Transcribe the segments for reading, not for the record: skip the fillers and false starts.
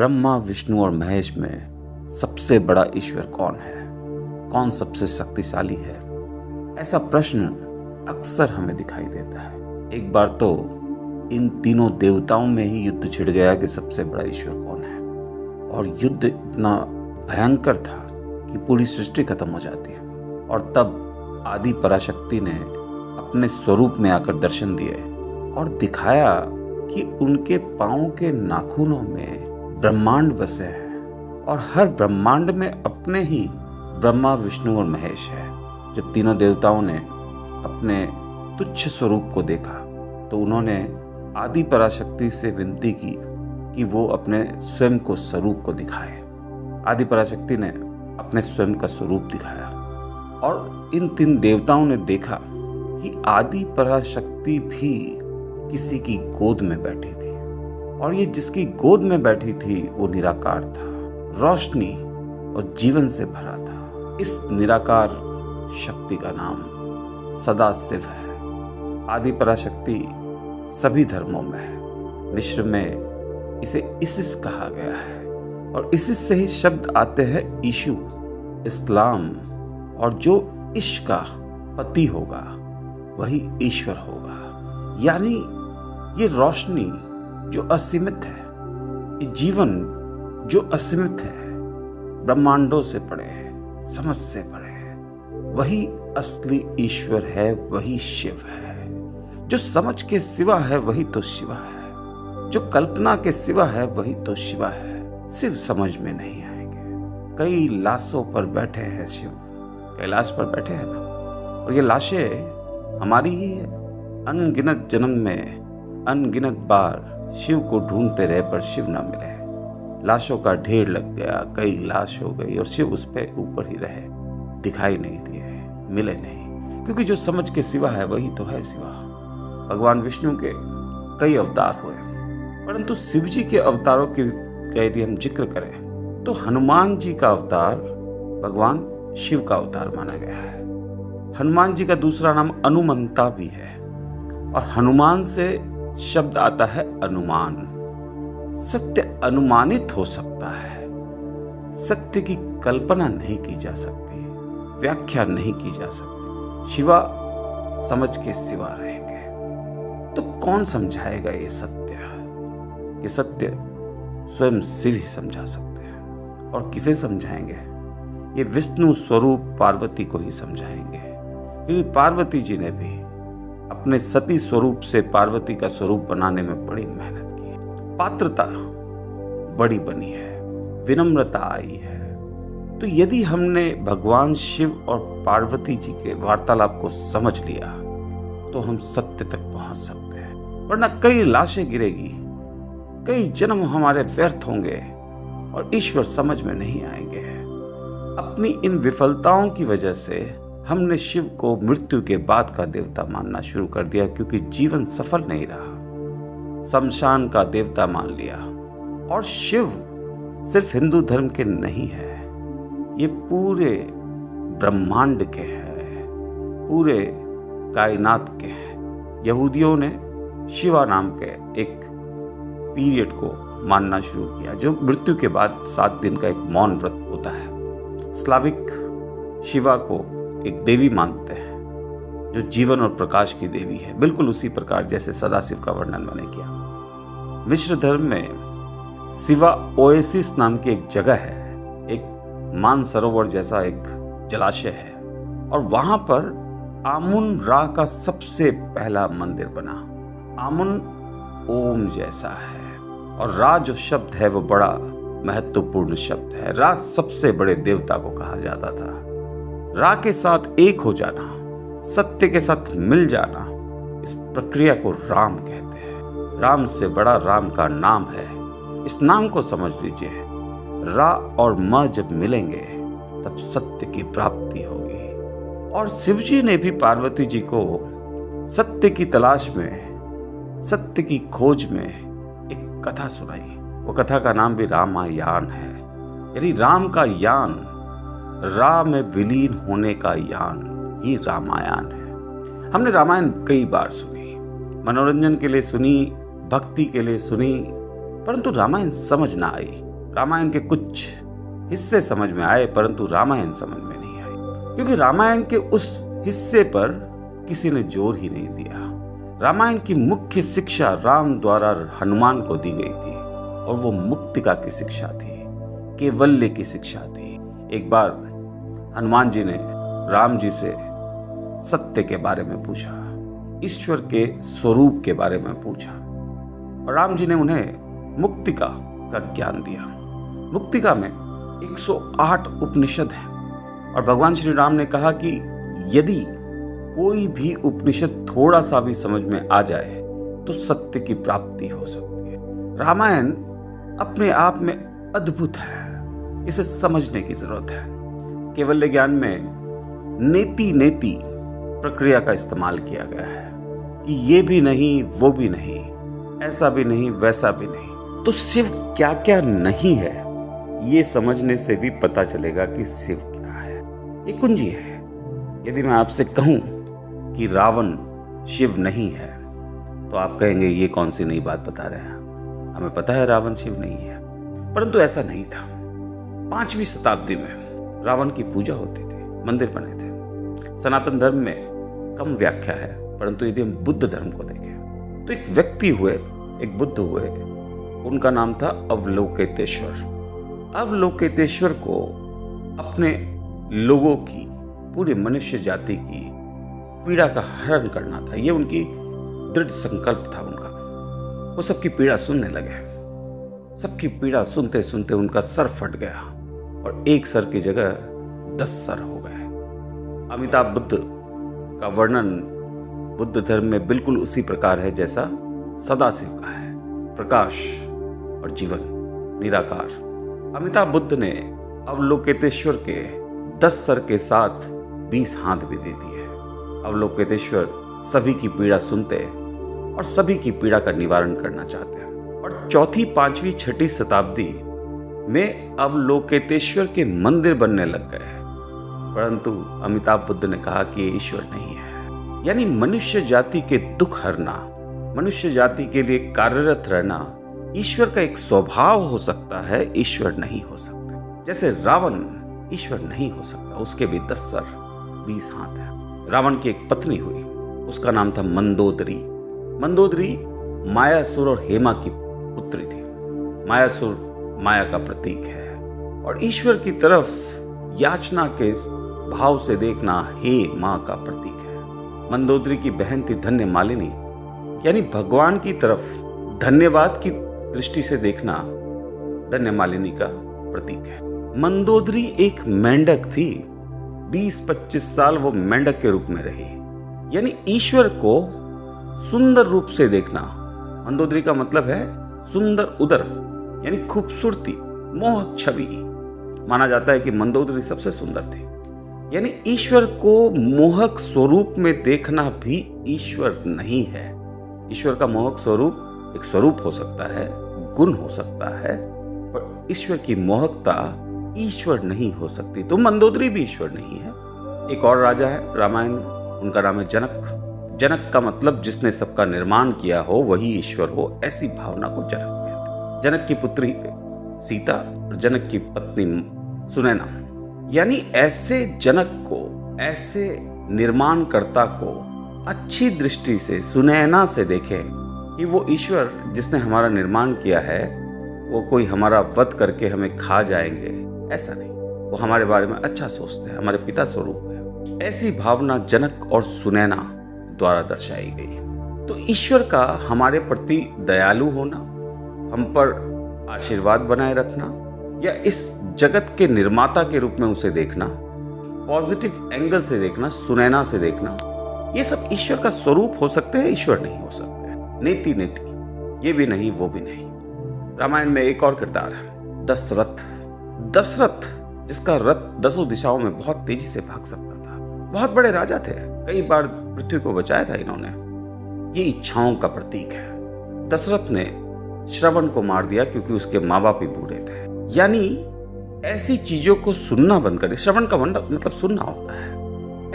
ब्रह्मा, विष्णु और महेश में सबसे बड़ा ईश्वर कौन है? कौन सबसे शक्तिशाली है? ऐसा प्रश्न अक्सर हमें दिखाई देता है। एक बार तो इन तीनों देवताओं में ही युद्ध छिड़ गया कि सबसे बड़ा ईश्वर कौन है, और युद्ध इतना भयंकर था कि पूरी सृष्टि खत्म हो जाती। और तब आदि पराशक्ति ने अपने स्वरूप में आकर दर्शन दिए और दिखाया कि उनके पांवों के नाखूनों में ब्रह्मांड बसे हैं और हर ब्रह्मांड में अपने ही ब्रह्मा, विष्णु और महेश है। जब तीनों देवताओं ने अपने तुच्छ स्वरूप को देखा तो उन्होंने आदि पराशक्ति से विनती की कि वो अपने स्वयं को स्वरूप को दिखाए। आदि पराशक्ति ने अपने स्वयं का स्वरूप दिखाया और इन तीन देवताओं ने देखा कि आदि पराशक्ति भी किसी की गोद में बैठी थी, और ये जिसकी गोद में बैठी थी वो निराकार था, रोशनी और जीवन से भरा था। इस निराकार शक्ति का नाम सदाशिव है। आदि पराशक्ति सभी धर्मों में है। मिस्र में इसे इसिस कहा गया है, और इसिस से ही शब्द आते हैं ईशु, इस्लाम, और जो इश्क का पति होगा वही ईश्वर होगा। यानी ये रोशनी जो असीमित है, ये जीवन जो असीमित है, ब्रह्मांडों से परे है, समझ से परे है, वही असली ईश्वर है, वही शिव है। जो समझ के सिवा है वही तो शिवा है, जो कल्पना के सिवा है वही तो शिवा है। शिव समझ में नहीं आएंगे। कई लाशों पर बैठे हैं शिव, कैलाश पर बैठे हैं ना, और ये लाशें हमारी ही है। अनगिनत जन्म में अनगिनत बार शिव को ढूंढते रहे पर शिव न मिले। लाशों का ढेर लग गया, कई लाश हो गई और शिव उस पे ऊपर ही रहे, दिखाई नहीं दिए, मिले नहीं, क्योंकि जो समझ के सिवा है वही तो है सिवा। भगवान विष्णु के कई अवतार हुए, परंतु शिव जी के अवतारों की यदि हम जिक्र करें तो हनुमान जी का अवतार भगवान शिव का अवतार माना गया है। हनुमान जी का दूसरा नाम अनुमंता भी है, और हनुमान से शब्द आता है अनुमान। सत्य अनुमानित हो सकता है, सत्य की कल्पना नहीं की जा सकती, व्याख्या नहीं की जा सकती। शिवा समझ के सिवा रहेंगे तो कौन समझाएगा ये सत्य? ये सत्य स्वयं शिव ही समझा सकते हैं। और किसे समझाएंगे? ये विष्णु स्वरूप पार्वती को ही समझाएंगे, क्योंकि पार्वती जी ने भी अपने सती स्वरूप से पार्वती का स्वरूप बनाने में बड़ी मेहनत की है। पात्रता बड़ी बनी है, विनम्रता आई है। तो यदि हमने भगवान शिव और पार्वती जी के वार्तालाप को समझ लिया तो हम सत्य तक पहुंच सकते हैं, वरना कई लाशें गिरेगी, कई जन्म हमारे व्यर्थ होंगे और ईश्वर समझ में नहीं आएंगे। अपनी इन विफलताओं की वजह से हमने शिव को मृत्यु के बाद का देवता मानना शुरू कर दिया, क्योंकि जीवन सफल नहीं रहा, शमशान का देवता मान लिया। और शिव सिर्फ हिंदू धर्म के नहीं है, ये पूरे ब्रह्मांड के हैं, पूरे कायनात के हैं। यहूदियों ने शिवा नाम के एक पीरियड को मानना शुरू किया, जो मृत्यु के बाद 7 दिन का एक मौन व्रत होता है। स्लाविक शिवा को एक देवी मानते हैं जो जीवन और प्रकाश की देवी है, बिल्कुल उसी प्रकार जैसे सदाशिव का वर्णन मैंने किया। मिश्र धर्म में शिवा ओएसिस नाम की एक जगह है, एक मानसरोवर जैसा एक जलाशय है, और वहां पर आमुन रा का सबसे पहला मंदिर बना। आमुन ओम जैसा है, और रा जो शब्द है वो बड़ा महत्वपूर्ण शब्द है। रा सबसे बड़े देवता को कहा जाता था। रा के साथ एक हो जाना, सत्य के साथ मिल जाना, इस प्रक्रिया को राम कहते हैं। राम से बड़ा राम का नाम है, इस नाम को समझ लीजिए। रा और म जब मिलेंगे तब सत्य की प्राप्ति होगी। और शिवजी ने भी पार्वती जी को सत्य की तलाश में, सत्य की खोज में एक कथा सुनाई। वो कथा का नाम भी रामायण है, यानी राम का यान, रा में विलीन होने का यान ही रामायण है। हमने रामायण कई बार सुनी, मनोरंजन के लिए सुनी, भक्ति के लिए सुनी, परंतु रामायण समझ ना आई। रामायण के कुछ हिस्से समझ में आए, परंतु रामायण समझ में नहीं आई, क्योंकि रामायण के उस हिस्से पर किसी ने जोर ही नहीं दिया। रामायण की मुख्य शिक्षा राम द्वारा हनुमान को दी गई थी और वो मुक्तिका की शिक्षा थी, कैवल्य की शिक्षा थी। एक बार हनुमान जी ने राम जी से सत्य के बारे में पूछा, ईश्वर के स्वरूप के बारे में पूछा, और राम जी ने उन्हें मुक्तिका का ज्ञान दिया। मुक्तिका में 108 उपनिषद हैं और भगवान श्री राम ने कहा कि यदि कोई भी उपनिषद थोड़ा सा भी समझ में आ जाए तो सत्य की प्राप्ति हो सकती है। रामायण अपने आप में अद्भुत है, इसे समझने की जरूरत है। कैवल्य ज्ञान में नेति नेति प्रक्रिया का इस्तेमाल किया गया है कि ये भी नहीं, वो भी नहीं, ऐसा भी नहीं, वैसा भी नहीं। तो शिव क्या क्या नहीं है, ये समझने से भी पता चलेगा कि शिव क्या है। ये कुंजी है। यदि मैं आपसे कहूं कि रावण शिव नहीं है तो आप कहेंगे ये कौन सी नई बात बता रहे हैं, हमें पता है रावण शिव नहीं है। परंतु ऐसा नहीं था। 5वीं शताब्दी में रावण की पूजा होती थी, मंदिर बने थे। सनातन धर्म में कम व्याख्या है, परंतु यदि हम बुद्ध धर्म को देखें तो एक व्यक्ति हुए, एक बुद्ध हुए, उनका नाम था अवलोकितेश्वर। अवलोकितेश्वर को अपने लोगों की, पूरी मनुष्य जाति की पीड़ा का हरण करना था। ये उनकी दृढ़ संकल्प था उनका। वो सबकी पीड़ा सुनने लगे। सबकी पीड़ा सुनते सुनते उनका सर फट गया और एक सर की जगह 10 सर हो गए। अमिताभ बुद्ध का वर्णन बुद्ध धर्म में बिल्कुल उसी प्रकार है जैसा सदाशिव का है, प्रकाश और जीवन, निराकार। अमिताभ बुद्ध ने अवलोकितेश्वर के 10 सर के साथ 20 हाथ भी दे दिए। अवलोकितेश्वर सभी की पीड़ा सुनते और सभी की पीड़ा का निवारण करना चाहते हैं। और 4वीं, 5वीं, 6वीं शताब्दी में अवलोकितेश्वर के मंदिर बनने लग गए। परंतु अमिताभ बुद्ध ने कहा कि ये ईश्वर नहीं है। यानी मनुष्य जाति के दुख हरना, मनुष्य जाति के लिए कार्यरत रहना ईश्वर का एक स्वभाव हो सकता है, ईश्वर नहीं हो सकता। जैसे रावण ईश्वर नहीं हो सकता, उसके भी 10 सर 20 हाथ है। रावण की एक पत्नी हुई, उसका नाम था मंदोदरी। मंदोदरी मायासुर और हेमा की पुत्री थी। मायासुर माया का प्रतीक है और ईश्वर की तरफ याचना के भाव से देखना हे माँ का प्रतीक है। मंदोदरी की बहन थी धन्य मालिनी, यानी भगवान की तरफ धन्यवाद की दृष्टि से देखना धन्य मालिनी का प्रतीक है। मंदोदरी एक मेंढक थी। 20-25 साल वो मेंढक के रूप में रही, यानी ईश्वर को सुंदर रूप से देखना। मंदोदरी का मतलब है सुंदर उदर, यानी खूबसूरती, मोहक छवि। माना जाता है कि मंदोदरी सबसे सुंदर थी। यानी ईश्वर को मोहक स्वरूप में देखना भी ईश्वर नहीं है। ईश्वर का मोहक स्वरूप एक स्वरूप हो सकता है, गुण हो सकता है, पर ईश्वर की मोहकता ईश्वर नहीं हो सकती। तो मंदोदरी भी ईश्वर नहीं है। एक और राजा है रामायण में, उनका नाम है जनक। जनक का मतलब जिसने सबका निर्माण किया हो वही ईश्वर हो, ऐसी भावना को जनक कहते हैं। जनक की पुत्री सीता और जनक की पत्नी सुनैना, यानी ऐसे जनक को, ऐसे निर्माणकर्ता को अच्छी दृष्टि से, सुनैना से देखें कि वो ईश्वर जिसने हमारा निर्माण किया है वो कोई हमारा वध करके हमें खा जाएंगे, ऐसा नहीं। वो हमारे बारे में अच्छा सोचते हैं, हमारे पिता स्वरूप है। ऐसी भावना जनक और सुनैना द्वारा दर्शाई गई। तो ईश्वर का हमारे प्रति दयालु होना, हम पर आशीर्वाद बनाए रखना, या इस जगत के निर्माता के रूप में उसे देखना, पॉजिटिव एंगल से देखना, सुनैना से देखना, ये सब ईश्वर का स्वरूप हो सकते हैं, ईश्वर नहीं हो सकते। नेति नेति, ये भी नहीं, वो भी नहीं। रामायण में एक और किरदार है दशरथ। दशरथ जिसका रथ 10 दिशाओं में बहुत तेजी से भाग सकता था, बहुत बड़े राजा थे, कई बार पृथ्वी को बचाया था इन्होंने। ये इच्छाओं का प्रतीक है। दशरथ ने श्रवण को मार दिया क्योंकि उसके माँ बाप भी बूढ़े थे। यानी ऐसी चीजों को सुनना बंद कर दिया। श्रवण का मतलब सुनना होता है।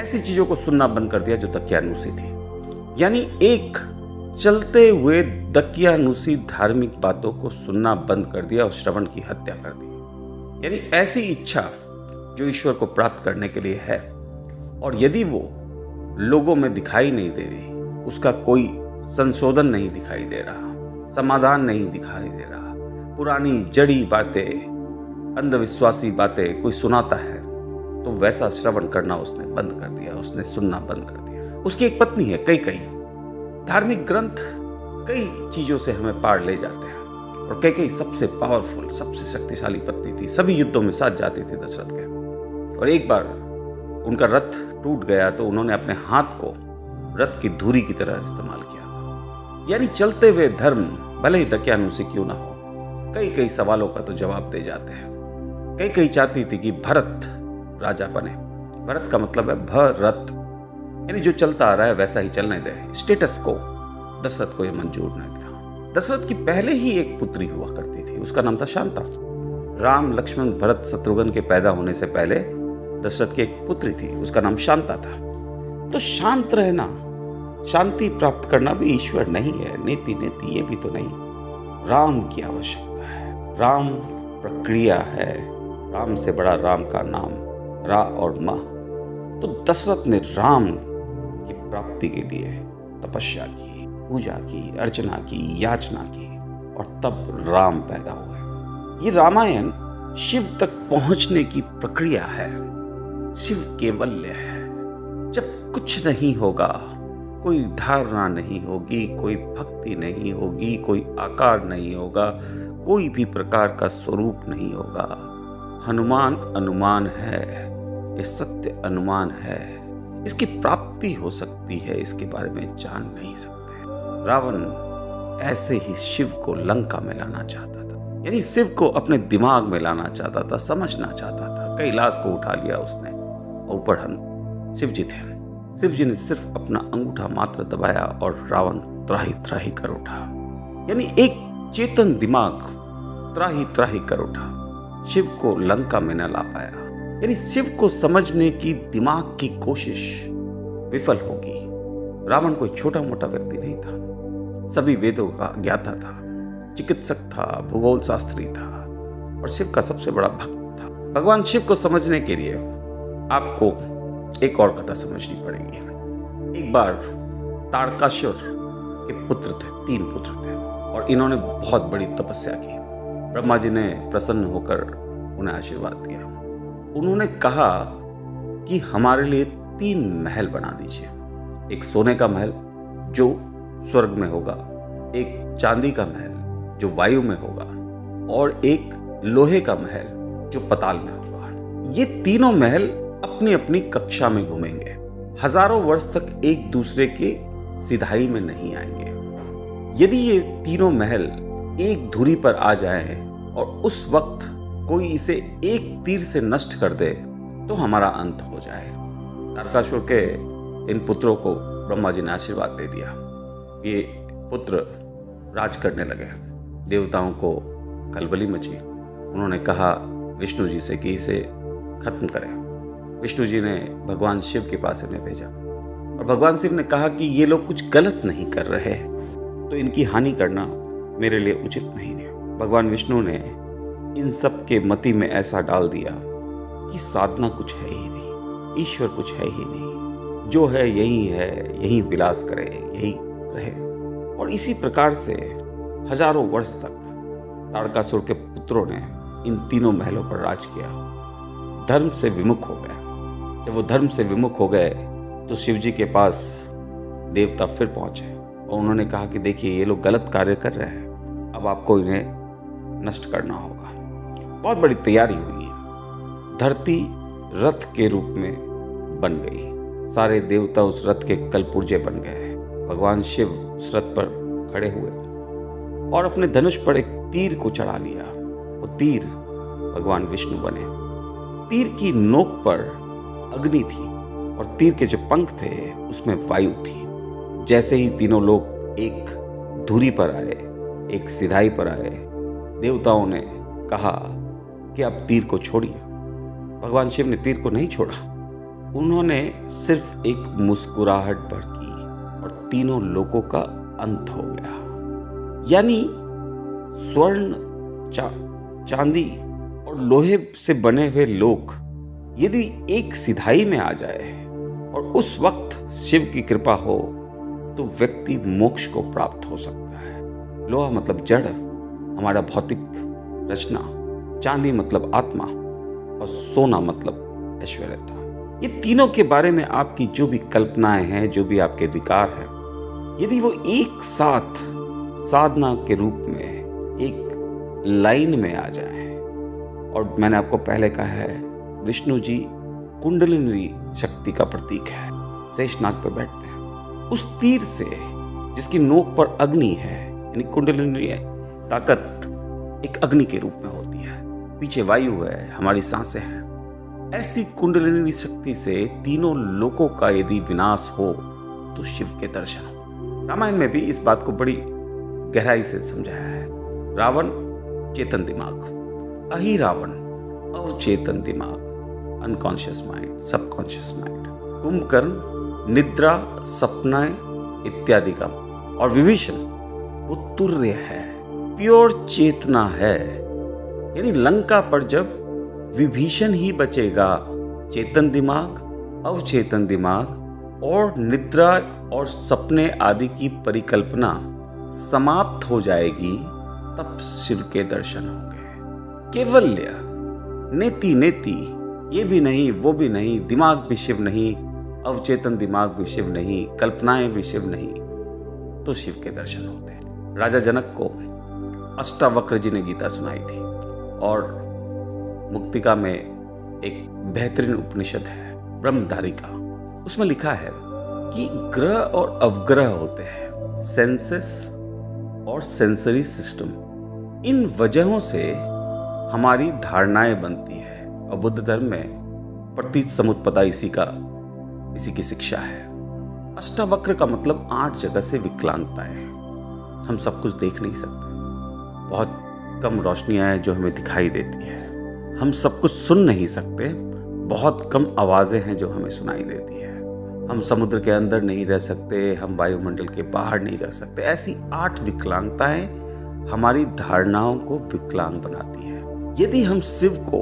ऐसी चीजों को सुनना बंद कर दिया जो दक्यानुसी थी। यानी एक चलते हुए दकियानुसी धार्मिक बातों को सुनना बंद कर दिया और श्रवण की हत्या कर दी। यानी ऐसी इच्छा जो ईश्वर को प्राप्त करने के लिए है, और यदि वो लोगों में दिखाई नहीं दे रही, उसका कोई संशोधन नहीं दिखाई दे रहा, समाधान नहीं दिखाई दे रहा, पुरानी जड़ी बातें, अंधविश्वासी बातें कोई सुनाता है, तो वैसा श्रवण करना उसने बंद कर दिया, उसने सुनना बंद कर दिया। उसकी एक पत्नी है, कई धार्मिक ग्रंथ कई चीजों से हमें पार ले जाते हैं, और कई सबसे पावरफुल, सबसे शक्तिशाली पत्नी थी, सभी युद्धों में साथ जाती थी दशरथ के। और एक बार उनका रथ टूट गया तो उन्होंने अपने हाथ को रथ की धुरी की तरह इस्तेमाल किया था। यानी चलते हुए धर्म भले ही दकियानुसी क्यों ना हो, कई सवालों का तो जवाब दे जाते हैं। कई चाहती थी कि भरत राजा बने। भरत का मतलब है भरत, यानी जो चलता आ रहा है वैसा ही चलने दे, स्टेटस को। दशरथ को यह मंजूर नहीं था। दशरथ की पहले ही एक पुत्री हुआ करती थी, उसका नाम था शांता। राम, लक्ष्मण, भरत, शत्रुघ्न के पैदा होने से पहले दशरथ की एक पुत्री थी, उसका नाम शांता था। तो शांत रहना, शांति प्राप्त करना भी ईश्वर नहीं है, नीति ये भी तो नहीं। राम की आवश्यकता है, राम प्रक्रिया है, राम से बड़ा राम का नाम, रा और मा। तो दशरथ ने राम की प्राप्ति के लिए तपस्या की, पूजा की, अर्चना की, याचना की, और तब राम पैदा हुए। ये रामायण शिव तक पहुंचने की प्रक्रिया है, शिव केवल्य है। जब कुछ नहीं होगा, कोई धारणा नहीं होगी, कोई भक्ति नहीं होगी, कोई आकार नहीं होगा, कोई भी प्रकार का स्वरूप नहीं होगा। हनुमान अनुमान है, ये सत्य अनुमान है, इसकी प्राप्ति हो सकती है, इसके बारे में जान नहीं सकते। रावण ऐसे ही शिव को लंका में लाना चाहता था, यानी शिव को अपने दिमाग में लाना चाहता था, समझना चाहता था। कैलाश को उठा लिया उसने, ऊपर हम शिव जी थे। शिव जी ने सिर्फ अपना अंगूठा मात्र दबाया और रावण त्राही कर उठा। यानी एक चेतन दिमाग त्राही कर उठा, शिव को लंका में न ला पाया। यानी शिव को समझने की दिमाग की कोशिश विफल होगी। रावण कोई छोटा मोटा व्यक्ति नहीं था, सभी वेदों का ज्ञाता था, चिकित्सक था, भूगोल शास्त्री था, और शिव का सबसे बड़ा भक्त था। भगवान शिव को समझने के लिए आपको एक और कथा समझनी पड़ेगी। एक बार तारकासुर के पुत्र थे, 3 पुत्र थे, और इन्होंने बहुत बड़ी तपस्या की। ब्रह्मा जी ने प्रसन्न होकर उन्हें आशीर्वाद दिया। उन्होंने कहा कि हमारे लिए 3 महल बना दीजिए। एक सोने का महल जो स्वर्ग में होगा, एक चांदी का महल जो वायु में होगा, और एक लोहे का महल जो पताल में होगा। ये तीनों महल अपनी अपनी कक्षा में घूमेंगे, हजारों वर्ष तक एक दूसरे के सिधाई में नहीं आएंगे। यदि ये तीनों महल एक धुरी पर आ जाएं और उस वक्त कोई इसे एक तीर से नष्ट कर दे तो हमारा अंत हो जाए। तारकासुर के इन पुत्रों को ब्रह्मा जी ने आशीर्वाद दे दिया। ये पुत्र राज करने लगे। देवताओं को खलबली मची। उन्होंने कहा विष्णु जी से कि इसे खत्म करें। विष्णु जी ने भगवान शिव के पास इन्हें भेजा, और भगवान शिव ने कहा कि ये लोग कुछ गलत नहीं कर रहे, तो इनकी हानि करना मेरे लिए उचित नहीं है। भगवान विष्णु ने इन सब के मति में ऐसा डाल दिया कि साधना कुछ है ही नहीं, ईश्वर कुछ है ही नहीं, जो है यही है, यही विलास करे, यही रहे। और इसी प्रकार से हजारों वर्ष तक तारकासुर के पुत्रों ने इन तीनों महलों पर राज किया। धर्म से विमुख हो गए। जब वो धर्म से विमुख हो गए तो शिव जी के पास देवता फिर पहुंचे और उन्होंने कहा कि देखिए ये लोग गलत कार्य कर रहे हैं, अब आपको इन्हें नष्ट करना होगा। बहुत बड़ी तैयारी हुई। धरती रथ के रूप में बन गई। सारे देवता उस रथ के कलपुर्जे बन गए। भगवान शिव उस रथ पर खड़े हुए और अपने धनुष पर एक तीर को चढ़ा लिया। वो तीर भगवान विष्णु बने। तीर की नोक पर अग्नि थी और तीर के जो पंख थे उसमें वायु थी। जैसे ही तीनों लोग एक धुरी पर आए, एक सिधाई पर आए, देवताओं ने कहा कि अब तीर को छोड़िए। भगवान शिव ने तीर को नहीं छोड़ा। उन्होंने सिर्फ एक मुस्कुराहट भर की और तीनों लोगों का अंत हो गया। यानी स्वर्ण, चांदी और लोहे से बने हुए लोग यदि एक सिधाई में आ जाए और उस वक्त शिव की कृपा हो तो व्यक्ति मोक्ष को प्राप्त हो सकता है। लोहा मतलब जड़, हमारा भौतिक रचना, चांदी मतलब आत्मा और सोना मतलब ऐश्वर्यता। ये तीनों के बारे में आपकी जो भी कल्पनाएं हैं, जो भी आपके विकार हैं, यदि वो एक साथ साधना के रूप में एक लाइन में आ जाए, और मैंने आपको पहले कहा है विष्णु जी कुंडलिनी शक्ति का प्रतीक है, शेषनाग पर बैठते हैं। उस तीर से जिसकी नोक पर अग्नि है, यानी कुंडलिनी ताकत एक अग्नि के रूप में होती है, पीछे वायु है, हमारी सांसें हैं। ऐसी कुंडलिनी शक्ति से तीनों लोकों का यदि विनाश हो तो शिव के दर्शन हो। रामायण में भी इस बात को बड़ी गहराई से समझाया है। रावण चेतन दिमाग, अहि रावण अवचेतन दिमाग, unconscious mind, subconscious mind, Kumbhakarna निद्रा, सपना इत्यादि का, और विभीषण वो तुर्य है, प्योर चेतना है। यानी लंका पर जब विभीषण ही बचेगा, चेतन दिमाग, अवचेतन दिमाग और निद्रा और सपने आदि की परिकल्पना समाप्त हो जाएगी, तब शिव के दर्शन होंगे। केवल्य, नेति नेति, ये भी नहीं वो भी नहीं, दिमाग भी शिव नहीं, अवचेतन दिमाग भी शिव नहीं, कल्पनाएं भी शिव नहीं, तो शिव के दर्शन होते हैं। राजा जनक को अष्टावक्र जी ने गीता सुनाई थी, और मुक्तिका में एक बेहतरीन उपनिषद है ब्रह्मधारिका, उसमें लिखा है कि ग्रह और अवग्रह होते हैं, सेंसेस और सेंसरी सिस्टम। इन वजहों से हमारी धारणाएं बनती है, और बुद्ध धर्म में प्रतीत समुत्पदा इसी की शिक्षा है। अष्टावक्र का मतलब 8 जगह से विकलांगता है। हम सब कुछ देख नहीं सकते, बहुत कम रोशनियां हैं जो हमें दिखाई देती है। हम सब कुछ सुन नहीं सकते, बहुत कम आवाजें हैं जो हमें सुनाई देती है। हम समुद्र के अंदर नहीं रह सकते, हम वायुमंडल के बाहर नहीं रह सकते। ऐसी 8 विकलांगताएं हमारी धारणाओं को विकलांग बनाती है। यदि हम शिव को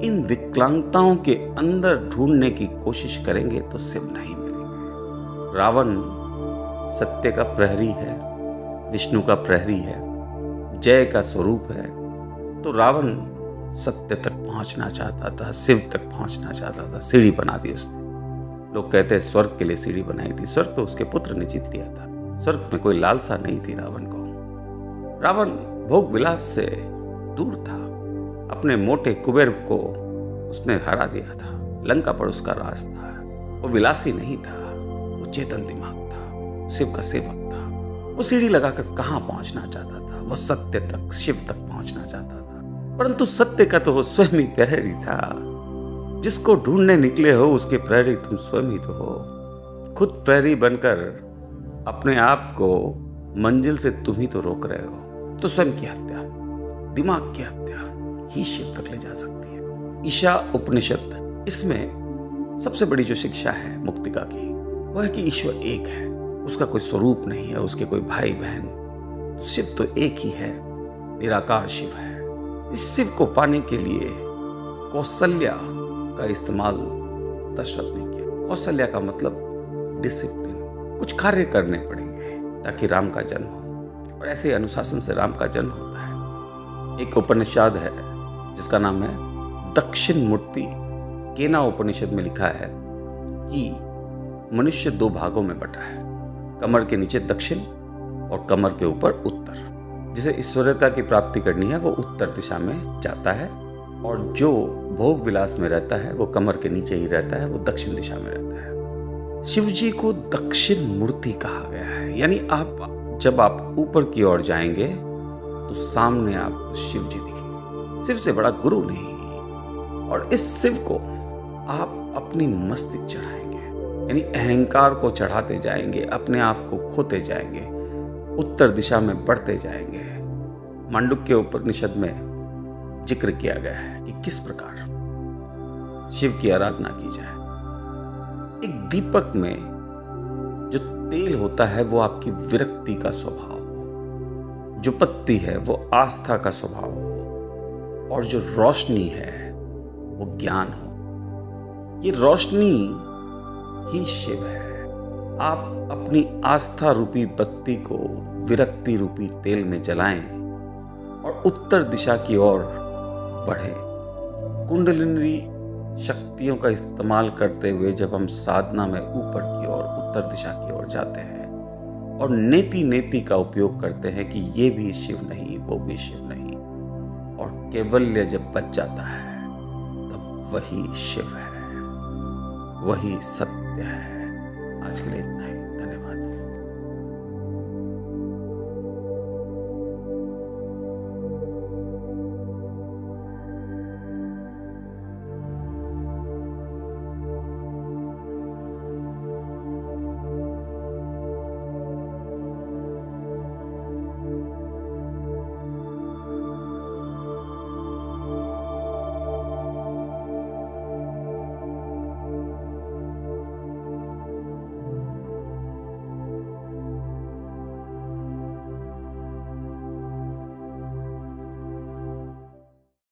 इन विकलांगताओं के अंदर ढूंढने की कोशिश करेंगे तो शिव नहीं मिलेंगे। रावण सत्य का प्रहरी है, विष्णु का प्रहरी है, जय का स्वरूप है। तो रावण सत्य तक पहुंचना चाहता था, शिव तक पहुंचना चाहता था, सीढ़ी बना दी उसने। लोग कहते हैं स्वर्ग के लिए सीढ़ी बनाई थी, स्वर्ग तो उसके पुत्र ने जीत लिया था। स्वर्ग में कोई लालसा नहीं थी रावण को। रावण भोग विलास से दूर था, अपने मोटे कुबेर को उसने हरा दिया था। लंका पर उसका राज था। वो विलासी नहीं था, वो चेतन दिमाग था, शिव का सेवक था। वो सीढ़ी लगाकर कहां पहुंचना चाहता था? वो सत्य तक, शिव तक पहुंचना चाहता था। परंतु सत्य का तो वो स्वयं ही प्रहरी था। जिसको ढूंढने निकले हो उसके प्रहरी तुम स्वयं ही तो हो। खुद प्रहरी बनकर अपने आप को मंजिल से तुम ही तो रोक रहे हो। तो स्वयं की हत्या, दिमाग की हत्या ही शिव तक ले जा सकती है। ईशा उपनिषद, इसमें सबसे बड़ी जो शिक्षा है मुक्तिका की, वह है कि ईश्वर एक है, उसका कोई स्वरूप नहीं है, उसके कोई भाई बहन। शिव तो एक ही है, निराकार शिव है। इस शिव को पाने के लिए कौशल्या का इस्तेमाल दशरथ ने किया। कौशल्या का मतलब डिसिप्लिन, कुछ कार्य करने पड़ेंगे ताकि राम का जन्म हो, और ऐसे अनुशासन से राम का जन्म होता है। एक उपनिषद है जिसका नाम है दक्षिण मूर्ति। केना उपनिषद में लिखा है कि मनुष्य 2 भागों में बटा है, कमर के नीचे दक्षिण और कमर के ऊपर उत्तर। जिसे ईश्वरता की प्राप्ति करनी है वो उत्तर दिशा में जाता है, और जो भोग विलास में रहता है वो कमर के नीचे ही रहता है, वो दक्षिण दिशा में रहता है। शिव जी को दक्षिण मूर्ति कहा गया है। यानी जब आप ऊपर की ओर जाएंगे तो सामने आपको शिव जी दिखेंगे। शिव से बड़ा गुरु नहीं। और इस शिव को आप अपनी मस्तिष्क चढ़ाएंगे, यानी अहंकार को चढ़ाते जाएंगे, अपने आप को खोते जाएंगे, उत्तर दिशा में बढ़ते जाएंगे। मांडुक्य उपनिषद में जिक्र किया गया है कि किस प्रकार शिव की आराधना की जाए। एक दीपक में जो तेल होता है वो आपकी विरक्ति का स्वभाव हो, जो पत्ती है वो आस्था का स्वभाव हो, और जो रोशनी है वो ज्ञान हो। ये रोशनी ही शिव है। आप अपनी आस्था रूपी बत्ती को विरक्ति रूपी तेल में जलाएं और उत्तर दिशा की ओर बढ़ें। कुंडलिनी शक्तियों का इस्तेमाल करते हुए जब हम साधना में ऊपर की ओर उत्तर दिशा की ओर जाते हैं और नेति नेति का उपयोग करते हैं कि ये भी शिव नहीं, वो भी शिव नहीं, और कैवल्य जब बच जाता है तब वही शिव है, वही सत्य है। आज के लिए इतना ही।